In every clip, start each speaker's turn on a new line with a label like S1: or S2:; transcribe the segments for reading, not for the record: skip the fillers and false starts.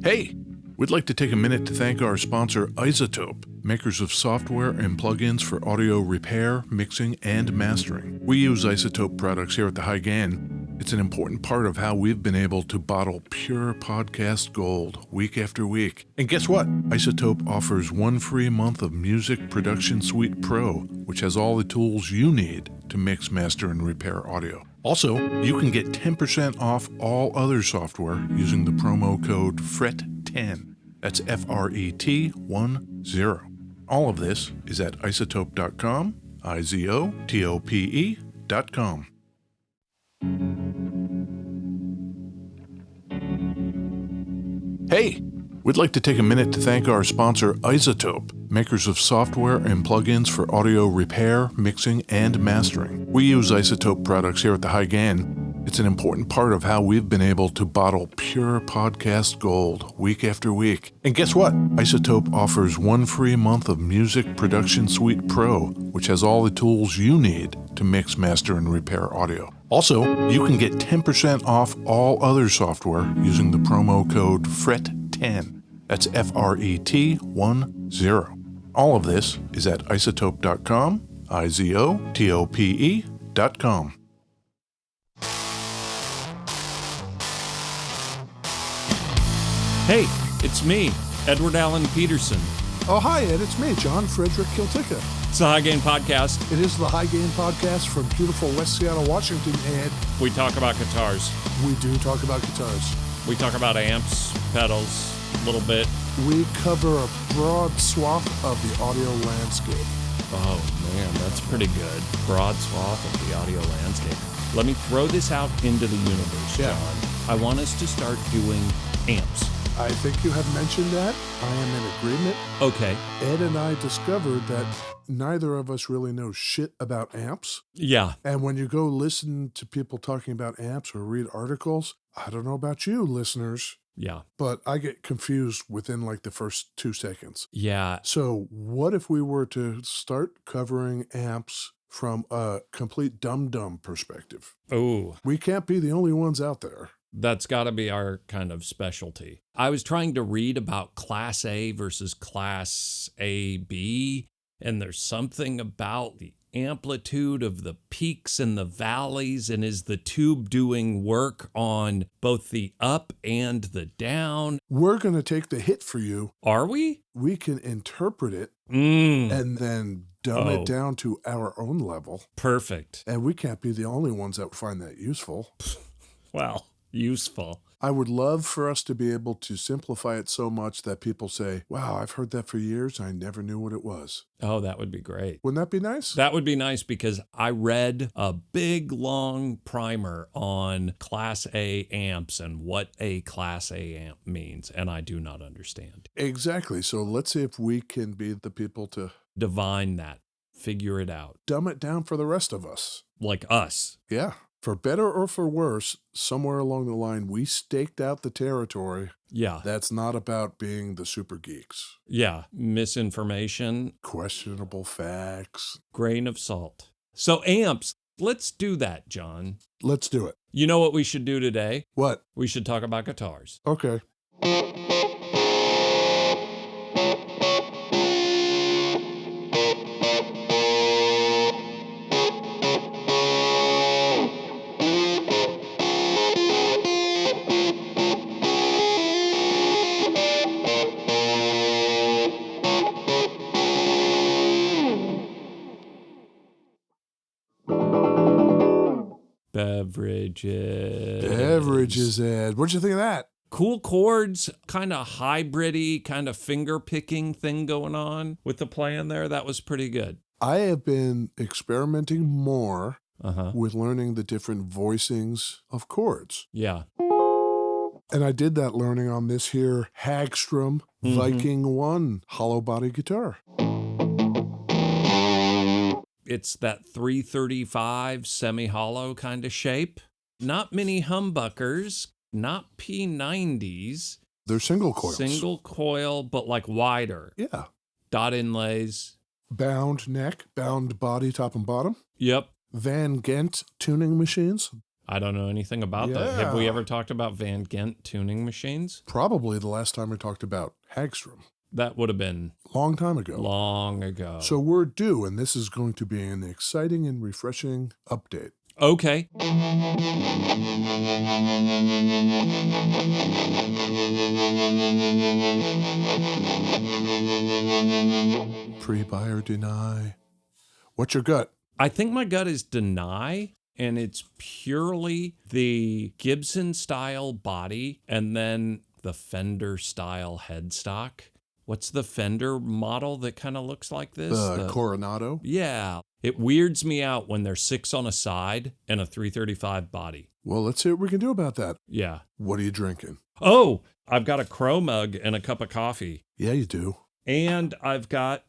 S1: Hey, we'd like to take a minute to thank our sponsor, Isotope, makers of software and plugins for audio repair, mixing, and mastering. We use Isotope products here at the High Gain. It's an important part of how we've been able to bottle pure podcast gold week after week. And guess what? Isotope offers 1 free month of Music Production Suite Pro, which has all the tools you need to mix, master, and repair audio. Also, you can get 10% off all other software using the promo code FRET10. That's FRET10. All of this is at isotope.com, IZOTOPE.com. Hey, we'd like to take a minute to thank our sponsor, Isotope, makers of software and plugins for audio repair, mixing, and mastering. We use Isotope products here at the High Gain. It's an important part of how we've been able to bottle pure podcast gold week after week. And guess what? Isotope offers 1 free month of Music Production Suite Pro, which has all the tools you need to mix, master, and repair audio. Also, you can get 10% off all other software using the promo code FRET10. That's FRET10. All of this is at isotope.com, IZOTOPE.com.
S2: Hey, it's me, Edward Allen Peterson.
S3: Oh, hi, Ed. It's me, John Frederick Kiltica.
S2: It's the High Gain Podcast.
S3: It is the High Gain Podcast from beautiful West Seattle, Washington, Ed.
S2: We talk about guitars.
S3: We do talk about guitars.
S2: We talk about amps, pedals, a little bit.
S3: We cover a broad swath of the audio landscape.
S2: Oh, man, that's pretty good. Broad swath of the audio landscape. Let me throw this out into the universe, John. I want us to start doing amps.
S3: I think you have mentioned that. I am in agreement.
S2: Okay.
S3: Ed and I discovered that neither of us really know shit about amps.
S2: Yeah.
S3: And when you go listen to people talking about amps or read articles, I don't know about you, listeners.
S2: Yeah.
S3: But I get confused within like the first 2 seconds.
S2: Yeah.
S3: So what if we were to start covering amps from a complete dum-dum perspective?
S2: Oh.
S3: We can't be the only ones out there.
S2: That's got to be our kind of specialty. I was trying to read about Class A versus Class AB, and there's something about the amplitude of the peaks and the valleys, and is the tube doing work on both the up and the down?
S3: We're going to take the hit for you.
S2: Are we?
S3: We can interpret it and then dumb it down to our own level.
S2: Perfect.
S3: And we can't be the only ones that find that useful.
S2: Well, useful.
S3: I would love for us to be able to simplify it so much that people say, wow, I've heard that for years. I never knew what it was.
S2: Oh, that would be great.
S3: Wouldn't that be nice?
S2: That would be nice because I read a big, long primer on Class A amps and what a Class A amp means, and I do not understand.
S3: Exactly. So let's see if we can be the people to
S2: divine that, figure it out.
S3: Dumb it down for the rest of us.
S2: Like us.
S3: Yeah. For better or for worse, somewhere along the line, we staked out the territory.
S2: Yeah.
S3: That's not about being the super geeks.
S2: Yeah. Misinformation.
S3: Questionable facts.
S2: Grain of salt. So amps, let's do that, John.
S3: Let's do it.
S2: You know what we should do today?
S3: What?
S2: We should talk about guitars.
S3: Okay. Beverages, Ed. What'd you think of that?
S2: Cool chords, kind of hybrid-y, kind of finger-picking thing going on with the playing there. That was pretty good.
S3: I have been experimenting more with learning the different voicings of chords.
S2: Yeah.
S3: And I did that learning on this here Hagstrom Viking I hollow body guitar.
S2: It's that 335 semi-hollow kind of shape. Not many humbuckers, not P90s.
S3: They're single coils.
S2: Single coil, but like wider.
S3: Yeah.
S2: Dot inlays.
S3: Bound neck, bound body, top and bottom.
S2: Yep.
S3: Van Gent tuning machines.
S2: I don't know anything about that. Have we
S3: Yeah.
S2: ever talked about Van Gent tuning machines?
S3: Probably the last time we talked about Hagstrom.
S2: That would have been
S3: Long time ago.
S2: long ago.
S3: So we're due, and this is going to be an exciting and refreshing update.
S2: Okay.
S3: Pre-buy or deny? What's your gut?
S2: I think my gut is deny, and it's purely the Gibson style body and then the Fender style headstock. What's the Fender model that kind of looks like this?
S3: The Coronado?
S2: Yeah. It weirds me out when they're 6 on a side and a 335 body.
S3: Well, let's see what we can do about that.
S2: Yeah.
S3: What are you drinking?
S2: Oh, I've got a Crow mug and a cup of coffee.
S3: Yeah, you do.
S2: And I've got,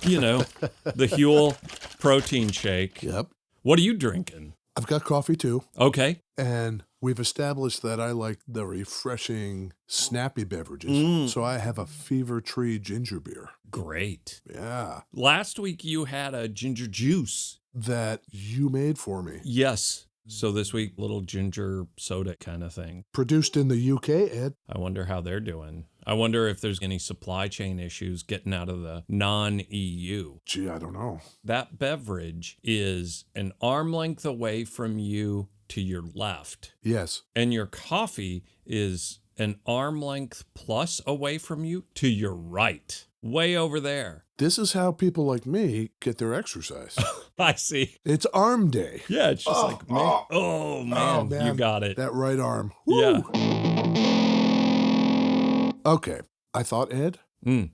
S2: the Huel protein shake.
S3: Yep.
S2: What are you drinking?
S3: I've got coffee too.
S2: Okay.
S3: And we've established that I like the refreshing, snappy beverages. So I have a Fever Tree ginger beer.
S2: Great.
S3: Yeah.
S2: Last week you had a ginger juice.
S3: That you made for me.
S2: Yes. So this week, little ginger soda kind of thing.
S3: Produced in the UK, Ed.
S2: I wonder how they're doing. I wonder if there's any supply chain issues getting out of the non-EU.
S3: Gee, I don't know.
S2: That beverage is an arm length away from you to your left.
S3: Yes.
S2: And your coffee is an arm length plus away from you to your right. Way over there.
S3: This is how people like me get their exercise.
S2: I see.
S3: It's arm day.
S2: Yeah, it's just like, man. Oh, man. You got it.
S3: That right arm.
S2: Yeah.
S3: Okay. I thought, Ed,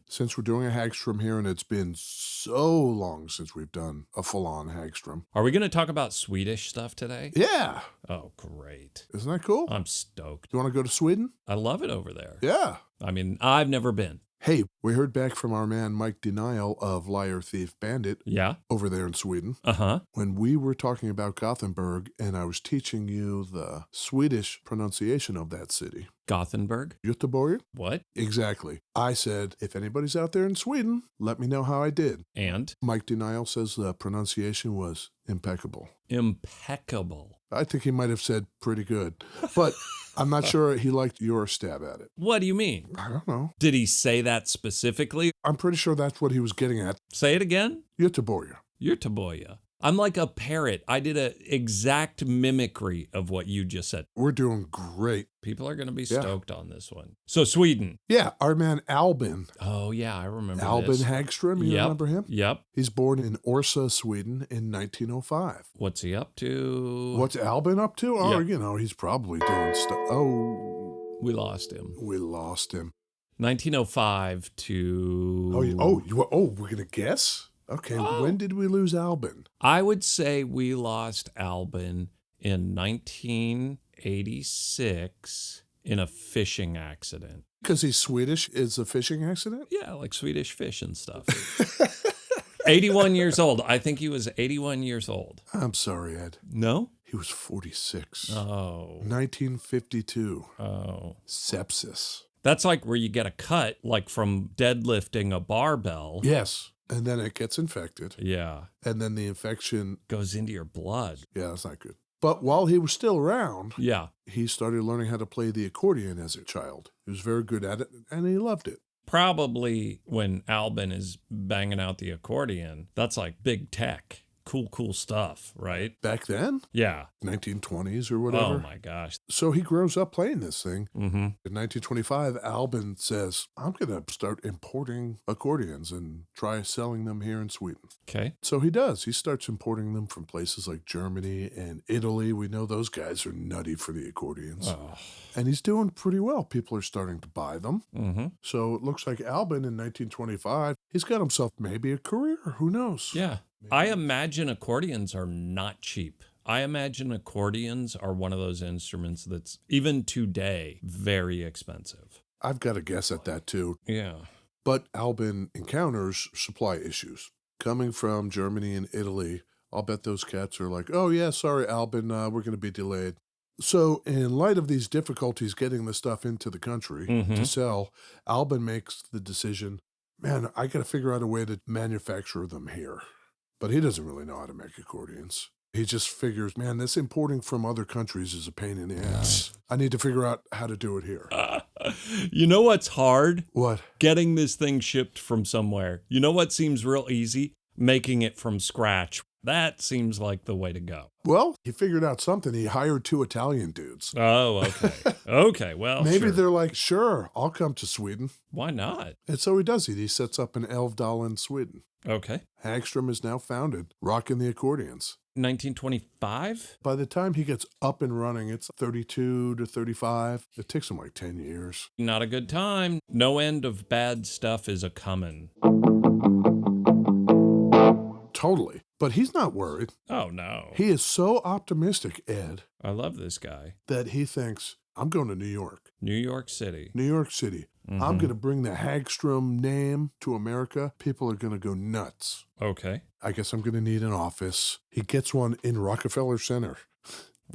S3: since we're doing a Hagstrom here, and it's been so long since we've done a full-on Hagstrom.
S2: Are we going to talk about Swedish stuff today?
S3: Yeah.
S2: Oh, great.
S3: Isn't that cool?
S2: I'm stoked.
S3: Do you want to go to Sweden?
S2: I love it over there.
S3: Yeah.
S2: I mean, I've never been.
S3: Hey, we heard back from our man Mike Denial of Liar, Thief, Bandit
S2: Yeah.
S3: over there in Sweden.
S2: Uh-huh.
S3: When we were talking about Gothenburg, and I was teaching you the Swedish pronunciation of that city.
S2: Gothenburg?
S3: Göteborg?
S2: What?
S3: Exactly. I said, if anybody's out there in Sweden, let me know how I did.
S2: And?
S3: Mike Denial says the pronunciation was impeccable.
S2: Impeccable.
S3: I think he might have said pretty good, but I'm not sure he liked your stab at it.
S2: What do you mean?
S3: I don't know.
S2: Did he say that specifically?
S3: I'm pretty sure that's what he was getting at.
S2: Say it again?
S3: Göteborg.
S2: You're Taboya. I'm like a parrot. I did an exact mimicry of what you just said.
S3: We're doing great.
S2: People are going to be
S3: Yeah.
S2: stoked on this one. So Sweden.
S3: Yeah, our man Albin.
S2: Oh, yeah, I remember
S3: Albin
S2: this.
S3: Hagstrom, you
S2: Yep.
S3: remember him?
S2: Yep.
S3: He's born in Orsa, Sweden in 1905.
S2: What's he up to?
S3: What's Albin up to? Oh,
S2: Yeah.
S3: he's probably doing stuff. Oh,
S2: We lost him.
S3: we lost him.
S2: 1905 to...
S3: We're going to guess? Okay, when did we lose Albin?
S2: I would say we lost Albin in 1986 in a fishing accident.
S3: Because he's Swedish, it's a fishing accident?
S2: Yeah, like Swedish fish and stuff. 81 years old. I think he was 81 years old.
S3: I'm sorry, Ed.
S2: No?
S3: He was 46.
S2: Oh.
S3: 1952.
S2: Oh.
S3: Sepsis.
S2: That's like where you get a cut, like from deadlifting a barbell.
S3: Yes. And then it gets infected.
S2: Yeah.
S3: And then the infection,
S2: Goes into your blood.
S3: yeah, that's not good. But while he was still around,
S2: Yeah.
S3: he started learning how to play the accordion as a child. He was very good at it, and he loved it.
S2: Probably when Albin is banging out the accordion, that's like big tech. Cool stuff, right?
S3: Back then,
S2: Yeah.
S3: 1920s or whatever.
S2: Oh my gosh.
S3: So he grows up playing this thing.
S2: Mm-hmm.
S3: In 1925, Albin says, I'm going to start importing accordions and try selling them here in Sweden.
S2: Okay.
S3: So he does. He starts importing them from places like Germany and Italy. We know those guys are nutty for the accordions.
S2: Oh.
S3: And he's doing pretty well. People are starting to buy them.
S2: Mm-hmm.
S3: So it looks like Albin in 1925, he's got himself maybe a career. Who knows?
S2: Yeah. I imagine accordions are not cheap. I imagine accordions are one of those instruments that's, even today, very expensive.
S3: I've got a guess at that too.
S2: Yeah.
S3: But Albin encounters supply issues. Coming from Germany and Italy, I'll bet those cats are like, oh yeah, sorry, Albin, we're going to be delayed. So in light of these difficulties getting the stuff into the country to sell, Albin makes the decision, man, I got to figure out a way to manufacture them here. But he doesn't really know how to make accordions. He just figures, man, this importing from other countries is a pain in the ass. I need to figure out how to do it here.
S2: You know what's hard?
S3: What?
S2: Getting this thing shipped from somewhere. You know what seems real easy? Making it from scratch. That seems like the way to go.
S3: Well, he figured out something. He hired 2 Italian dudes.
S2: Oh, okay. Okay, well,
S3: Maybe
S2: sure.
S3: they're like, sure, I'll come to Sweden.
S2: Why not?
S3: And so he does it. He sets up an Älvdalen in Sweden.
S2: Okay.
S3: Hagstrom is now founded, rocking the accordions.
S2: 1925?
S3: By the time he gets up and running, it's 32 to 35. It takes him like 10 years.
S2: Not a good time. No end of bad stuff is a-comin'.
S3: Totally. But he's not worried.
S2: Oh, no.
S3: He is so optimistic, Ed,
S2: I love this guy.
S3: that he thinks, I'm going to New York.
S2: New York City.
S3: New York City. I'm going to bring the Hagstrom name to America. People are going to go nuts.
S2: Okay.
S3: I guess I'm going to need an office. He gets one in Rockefeller Center.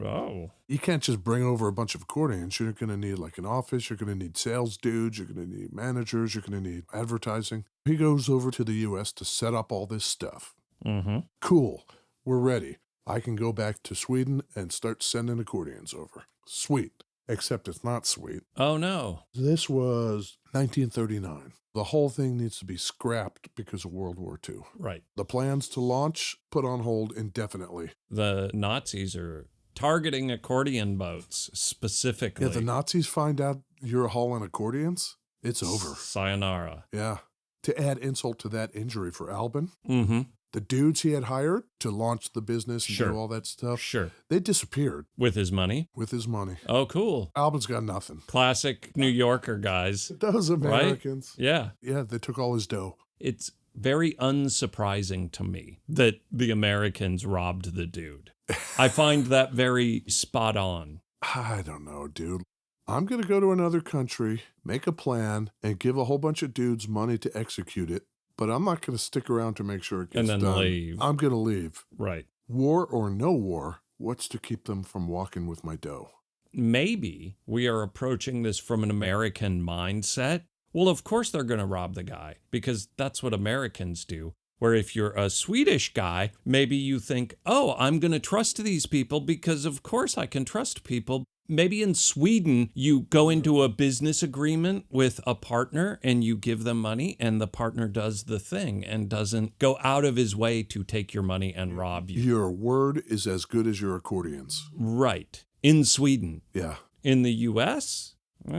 S2: Oh.
S3: You can't just bring over a bunch of accordions. You're going to need like an office. You're going to need sales dudes. You're going to need managers. You're going to need advertising. He goes over to the U.S. to set up all this stuff.
S2: Mm-hmm.
S3: Cool. We're ready. I can go back to Sweden and start sending accordions over. Sweet. Except it's not sweet.
S2: Oh, no.
S3: This was 1939. The whole thing needs to be scrapped because of World War II.
S2: Right.
S3: The plans to launch put on hold indefinitely.
S2: The Nazis are targeting accordion boats specifically.
S3: Yeah, the Nazis find out you're hauling accordions, it's over.
S2: Sayonara.
S3: Yeah. To add insult to that injury for Albin,
S2: Mm-hmm.
S3: the dudes he had hired to launch the business and
S2: Sure.
S3: do all that stuff,
S2: Sure.
S3: they disappeared
S2: With his money.
S3: with his money.
S2: Oh, cool.
S3: Albin's got nothing.
S2: Classic New Yorker guys.
S3: Those Americans.
S2: Yeah.
S3: Yeah, they took all his dough.
S2: It's very unsurprising to me that the Americans robbed the dude. I find that very spot on.
S3: I don't know, dude. I'm going to go to another country, make a plan, and give a whole bunch of dudes money to execute it. But I'm not going to stick around to make sure it gets
S2: And then
S3: done.
S2: leave.
S3: I'm going to leave.
S2: Right.
S3: War or no war, what's to keep them from walking with my dough?
S2: Maybe we are approaching this from an American mindset. Well, of course they're going to rob the guy because that's what Americans do. Where if you're a Swedish guy, maybe you think, oh, I'm going to trust these people because of course I can trust people. Maybe in Sweden, you go into a business agreement with a partner and you give them money and the partner does the thing and doesn't go out of his way to take your money and rob you.
S3: Your word is as good as your accordions.
S2: Right. In Sweden.
S3: Yeah.
S2: In the U.S., you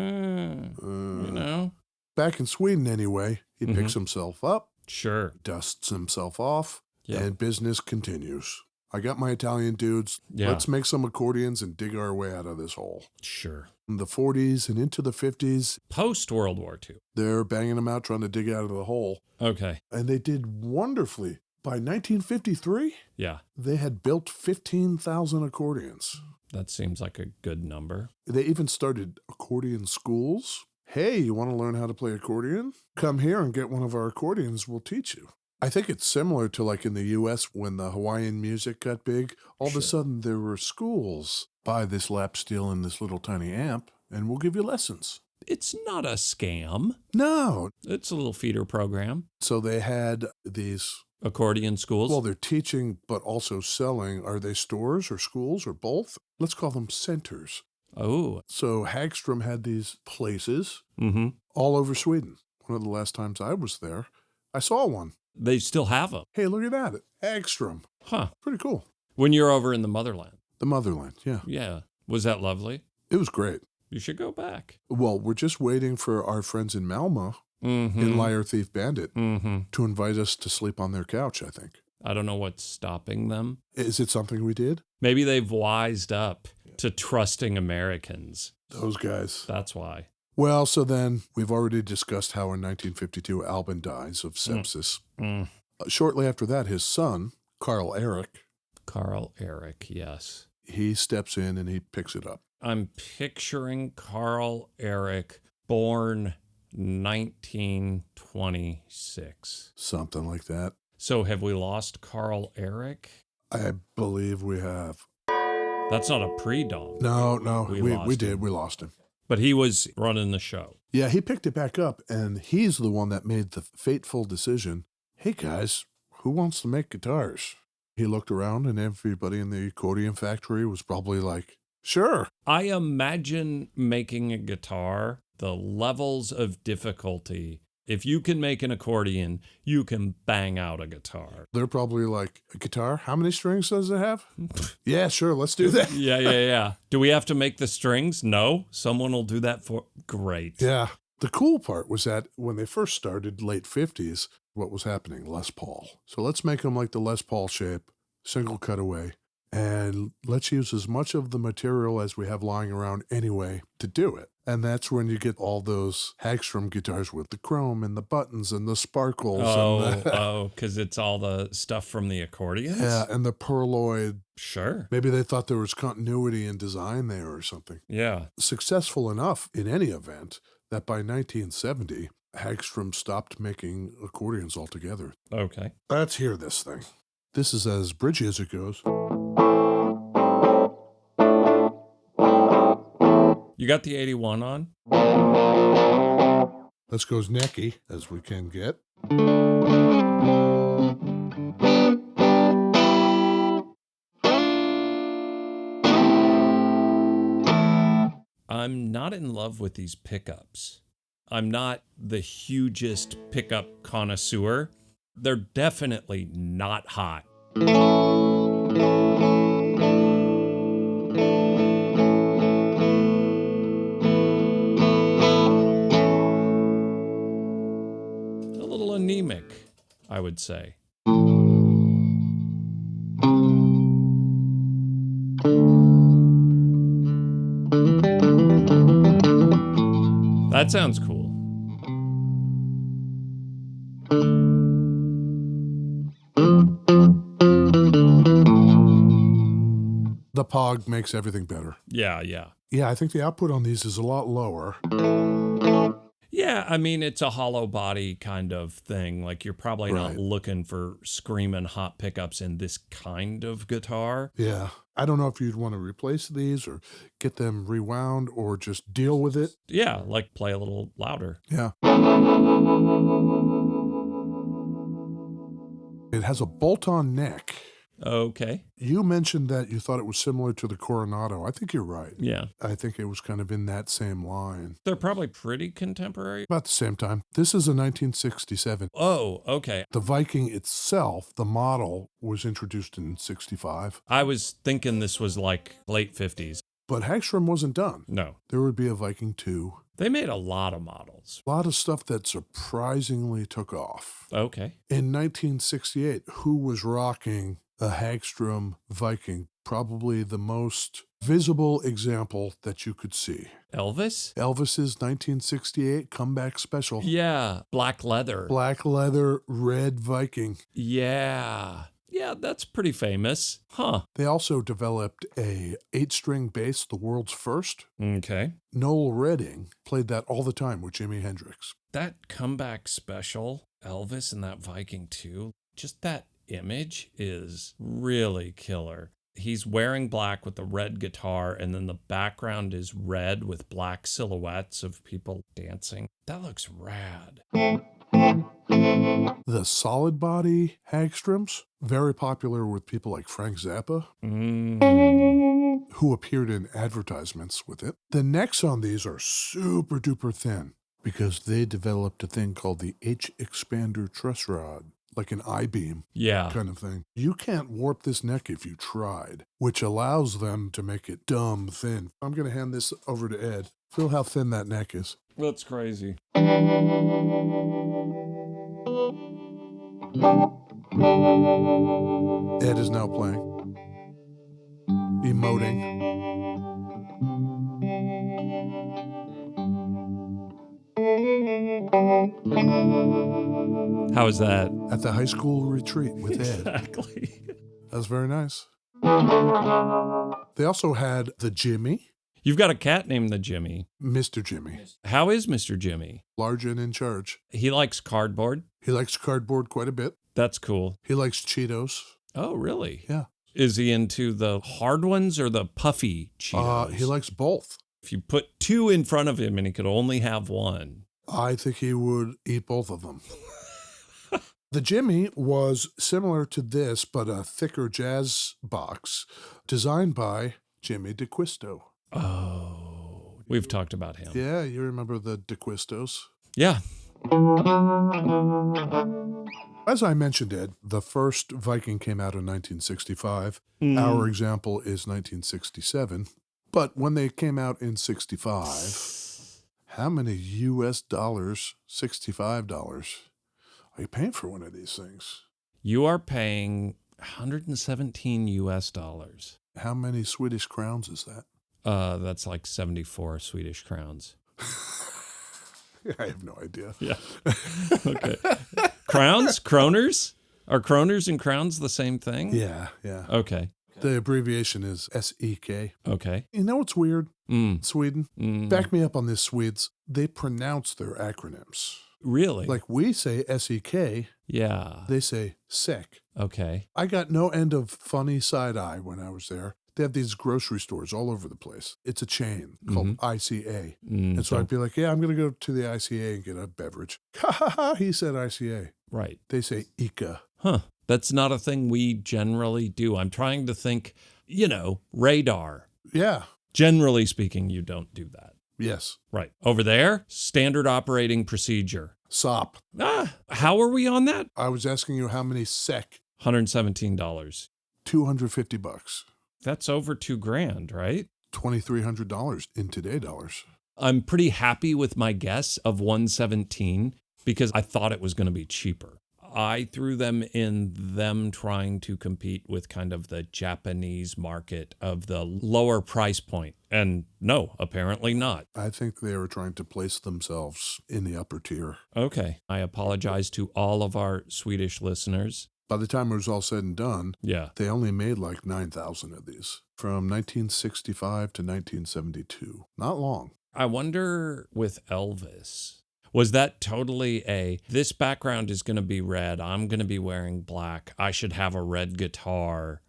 S2: know,
S3: Back in Sweden, anyway, he picks himself up,
S2: sure.
S3: dusts himself off,
S2: Yeah.
S3: and business continues. I got my Italian dudes.
S2: Yeah.
S3: Let's make some accordions and dig our way out of this hole.
S2: Sure.
S3: In the 40s and into the 50s,
S2: Post World War II.
S3: they're banging them out, trying to dig out of the hole.
S2: Okay.
S3: And they did wonderfully. By 1953,
S2: Yeah.
S3: they had built 15,000 accordions.
S2: That seems like a good number.
S3: They even started accordion schools. Hey, you want to learn how to play accordion? Come here and get one of our accordions. We'll teach you. I think it's similar to like in the U.S. when the Hawaiian music got big. All of a sudden there were schools. Buy this lap steel and this little tiny amp, and we'll give you lessons.
S2: It's not a scam.
S3: No.
S2: It's a little feeder program.
S3: So they had these,
S2: Accordion schools.
S3: well, they're teaching but also selling. Are they stores or schools or both? Let's call them centers.
S2: Oh.
S3: So Hagstrom had these places
S2: Mm-hmm.
S3: all over Sweden. One of the last times I was there, I saw one.
S2: They still have them.
S3: Hey, look at that. Hagstrom.
S2: Huh.
S3: Pretty cool.
S2: When you're over in the motherland.
S3: The motherland, yeah.
S2: Yeah. Was that lovely?
S3: It was great.
S2: You should go back.
S3: Well, we're just waiting for our friends in Malmo,
S2: Mm-hmm.
S3: in Liar Thief Bandit,
S2: Mm-hmm.
S3: to invite us to sleep on their couch, I think.
S2: I don't know what's stopping them.
S3: Is it something we did?
S2: Maybe they've wised up to trusting Americans.
S3: Those guys.
S2: That's why.
S3: Well, so then we've already discussed how in 1952 Albin dies of sepsis.
S2: Mm.
S3: Shortly after that, his son, Carl Eric,
S2: Carl Eric, yes.
S3: he steps in and he picks it up.
S2: I'm picturing Carl Eric, born 1926.
S3: Something like that.
S2: So have we lost Carl Eric?
S3: I believe we have.
S2: That's not a pre-dong.
S3: No,
S2: We
S3: we
S2: lost
S3: did.
S2: him.
S3: We lost him.
S2: But he was running the show.
S3: Yeah, he picked it back up, and he's the one that made the fateful decision. Hey, guys, who wants to make guitars? He looked around and everybody in the accordion factory was probably like, sure.
S2: I imagine making a guitar, the levels of difficulty. If you can make an accordion, you can bang out a guitar.
S3: They're probably like, a guitar? How many strings does it have? Yeah, sure, let's do that.
S2: Yeah. Do we have to make the strings? No. Someone will do that for... Great.
S3: Yeah. The cool part was that when they first started, late 50s, what was happening? Les Paul. So let's make them like the Les Paul shape, single cutaway, and let's use as much of the material as we have lying around anyway to do it. And that's when you get all those Hagstrom guitars with the chrome and the buttons and the sparkles.
S2: Because it's all the stuff from the accordions?
S3: Yeah, and the pearloid.
S2: Sure.
S3: Maybe they thought there was continuity in design there or something.
S2: Yeah.
S3: Successful enough in any event that by 1970, Hagstrom stopped making accordions altogether.
S2: Okay.
S3: Let's hear this thing. This is as bridgy as it goes.
S2: You got the 81 on?
S3: Let's go as necky as we can get.
S2: I'm not in love with these pickups. I'm not the hugest pickup connoisseur. They're definitely not hot. A little anemic, I would say. That sounds cool.
S3: The Pog makes everything better.
S2: Yeah.
S3: Yeah, I think the output on these is a lot lower.
S2: Yeah, I mean, it's a hollow body kind of thing. Like, you're probably not
S3: Right.
S2: looking for screaming hot pickups in this kind of guitar.
S3: Yeah. I don't know if you'd want to replace these or get them rewound or just deal with it.
S2: Yeah, like play a little louder.
S3: Yeah. It has a bolt-on neck.
S2: Okay.
S3: You mentioned that you thought it was similar to the Coronado. I think you're right.
S2: Yeah.
S3: I think it was kind of in that same line.
S2: They're probably pretty contemporary.
S3: About the same time. This is a 1967.
S2: Oh, okay.
S3: The Viking itself, the model, was introduced in 65.
S2: I was thinking this was like late 50s.
S3: But Hagstrom wasn't done.
S2: No.
S3: There would be a Viking II.
S2: They made a lot of models.
S3: A lot of stuff that surprisingly took off.
S2: Okay.
S3: In 1968, who was rocking a Hagstrom Viking? Probably the most visible example that you could see.
S2: Elvis?
S3: Elvis's 1968 comeback special.
S2: Yeah. Black leather.
S3: Black leather, red Viking.
S2: Yeah. Yeah, that's pretty famous. Huh.
S3: They also developed a 8-string bass, the world's first.
S2: Okay.
S3: Noel Redding played that all the time with Jimi Hendrix.
S2: That comeback special, Elvis and that Viking too, just that image is really killer. He's wearing black with the red guitar, and then the background is red with black silhouettes of people dancing. That looks rad.
S3: The solid body Hagstroms, very popular with people like Frank Zappa, who appeared in advertisements with it. The necks on these are super duper thin because they developed a thing called the H-expander truss rod, like an I-beam kind of thing. You can't warp this neck if you tried, which allows them to make it dumb thin. I'm going to hand this over to Ed. Feel how thin that neck is.
S2: That's crazy.
S3: Ed is now playing. Emoting.
S2: How is that?
S3: At the high school retreat with Ed.
S2: Exactly.
S3: That was very nice. They also had the Jimmy,
S2: You've got a cat named the Jimmy.
S3: Mr. Jimmy,
S2: How is Mr. Jimmy?
S3: large and in charge.
S2: He likes cardboard.
S3: He likes cardboard quite a bit.
S2: That's cool.
S3: He likes Cheetos.
S2: Oh, really?
S3: Yeah.
S2: Is he into the hard ones or the puffy Cheetos?
S3: He likes both.
S2: If you put two in front of him and he could only have one.
S3: I think he would eat both of them. The Jimmy was similar to this, but a thicker jazz box designed by Jimmy DeQuisto.
S2: Oh, we've talked about him.
S3: Yeah, you remember the DeQuistos?
S2: Yeah.
S3: As I mentioned, Ed, the first Viking came out in 1965. Our example is 1967. But when they came out in 65, how many US dollars, $65, are you paying for one of these things?
S2: You are paying 117 US dollars.
S3: How many Swedish crowns is that?
S2: That's like 74 Swedish crowns.
S3: I have no idea.
S2: Yeah. Okay. Crowns? Kroners? Are kroners and crowns the same thing?
S3: Yeah.
S2: Okay.
S3: The abbreviation is SEK.
S2: Okay.
S3: You know what's weird? Sweden. Back me up on this, Swedes. They pronounce their acronyms.
S2: Really?
S3: Like we say SEK,
S2: Yeah.
S3: they say SEK.
S2: Okay.
S3: I got no end of funny side eye when I was there. They have these grocery stores all over the place. It's a chain called ICA. And so I'd be like, yeah, I'm going to go to the ICA and get a beverage. Ha ha ha, he said ICA.
S2: Right.
S3: They say ICA.
S2: Huh. That's not a thing we generally do. I'm trying to think, radar.
S3: Yeah.
S2: Generally speaking, you don't do that.
S3: Yes.
S2: Right. Over there, standard operating procedure.
S3: SOP.
S2: How are we on that?
S3: I was asking you how many SEK.
S2: $117.
S3: $250.
S2: That's over $2,000, right?
S3: $2,300 in today dollars.
S2: I'm pretty happy with my guess of 117 because I thought it was going to be cheaper. I threw them in them trying to compete with kind of the Japanese market of the lower price point. And no, apparently not.
S3: I think they were trying to place themselves in the upper tier.
S2: Okay. I apologize to all of our Swedish listeners.
S3: By the time it was all said and done,
S2: Yeah.
S3: they only made like 9,000 of these from 1965 to 1972. Not long.
S2: I wonder with Elvis, was that totally this background is going to be red, I'm going to be wearing black, I should have a red guitar,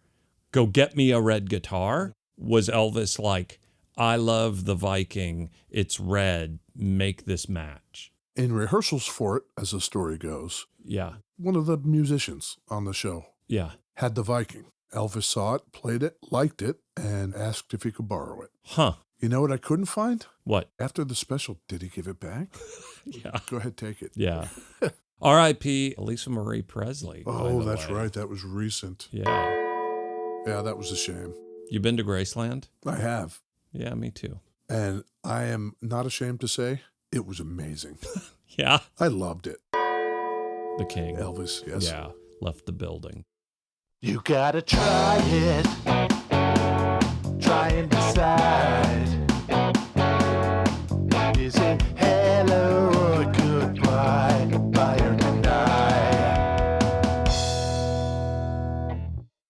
S2: go get me a red guitar? Was Elvis like, I love the Viking, it's red, make this match?
S3: In rehearsals for it, as the story goes,
S2: Yeah.
S3: one of the musicians on the show
S2: Yeah.
S3: had the Viking. Elvis saw it, played it, liked it, and asked if he could borrow it.
S2: Huh.
S3: You know what I couldn't find?
S2: What?
S3: After the special, did he give it back?
S2: Yeah.
S3: Go ahead, take it.
S2: Yeah. R.I.P. Lisa Marie Presley. by
S3: Oh,
S2: the
S3: that's
S2: way.
S3: right. That was recent.
S2: Yeah.
S3: Yeah, that was a shame.
S2: You been to Graceland?
S3: I have.
S2: Yeah, me too.
S3: And I am not ashamed to say it was amazing.
S2: Yeah.
S3: I loved it.
S2: The King.
S3: Elvis, yes.
S2: Yeah. Left the building.
S4: You gotta try it. Try and decide. Is it hello or goodbye? Buy or deny?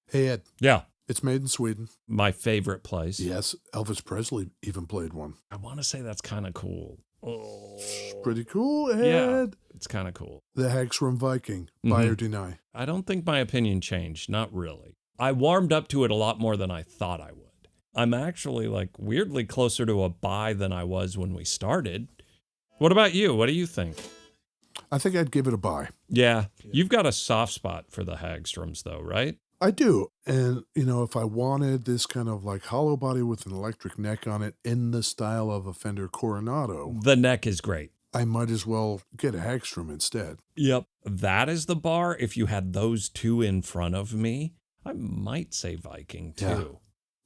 S3: Hey, Ed,
S2: Yeah.
S3: it's made in Sweden.
S2: My favorite place.
S3: Yes, Elvis Presley even played one.
S2: I want to say that's kind of cool. Oh.
S3: Pretty cool, Ed.
S2: Yeah. It's kind of cool.
S3: The Hagstrom Viking, buy or deny.
S2: I don't think my opinion changed. Not really. I warmed up to it a lot more than I thought I would. I'm actually weirdly closer to a buy than I was when we started. What about you? What do you think?
S3: I think I'd give it a buy.
S2: Yeah. You've got a soft spot for the Hagstroms though, right?
S3: I do. And, if I wanted this kind of hollow body with an electric neck on it in the style of a Fender Coronado,
S2: The neck is great.
S3: I might as well get a Hagstrom instead.
S2: Yep. That is the bar. If you had those two in front of me, I might say Viking too.
S3: Yeah.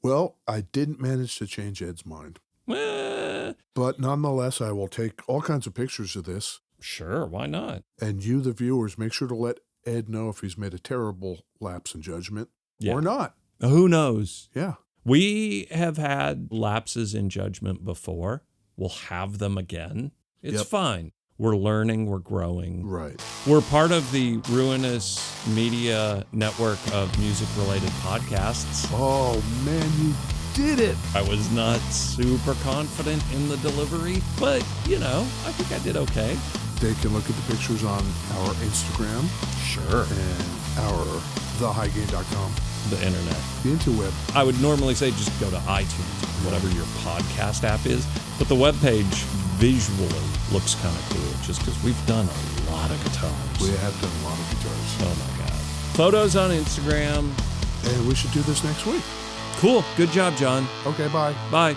S3: Well, I didn't manage to change Ed's mind. But nonetheless, I will take all kinds of pictures of this.
S2: Sure, why not?
S3: And you, the viewers, make sure to let Ed know if he's made a terrible lapse in judgment or not.
S2: Who knows?
S3: Yeah.
S2: We have had lapses in judgment before. We'll have them again. It's
S3: Yep.
S2: fine. We're learning, we're growing.
S3: Right.
S2: We're part of the ruinous media network of music-related podcasts.
S3: Oh, man, you did it.
S2: I was not super confident in the delivery, but, I think I did okay.
S3: They can look at the pictures on our Instagram
S2: Sure.
S3: and our thehighgain.com,
S2: The internet.
S3: the interweb.
S2: I would normally say just go to iTunes, whatever your podcast app is, but the webpage visually looks kind of cool, just because we've done a lot of guitars.
S3: We have done a lot of guitars.
S2: Oh my God. Photos on Instagram.
S3: And we should do this next week.
S2: Cool. Good job, John.
S3: Okay, bye.
S2: Bye.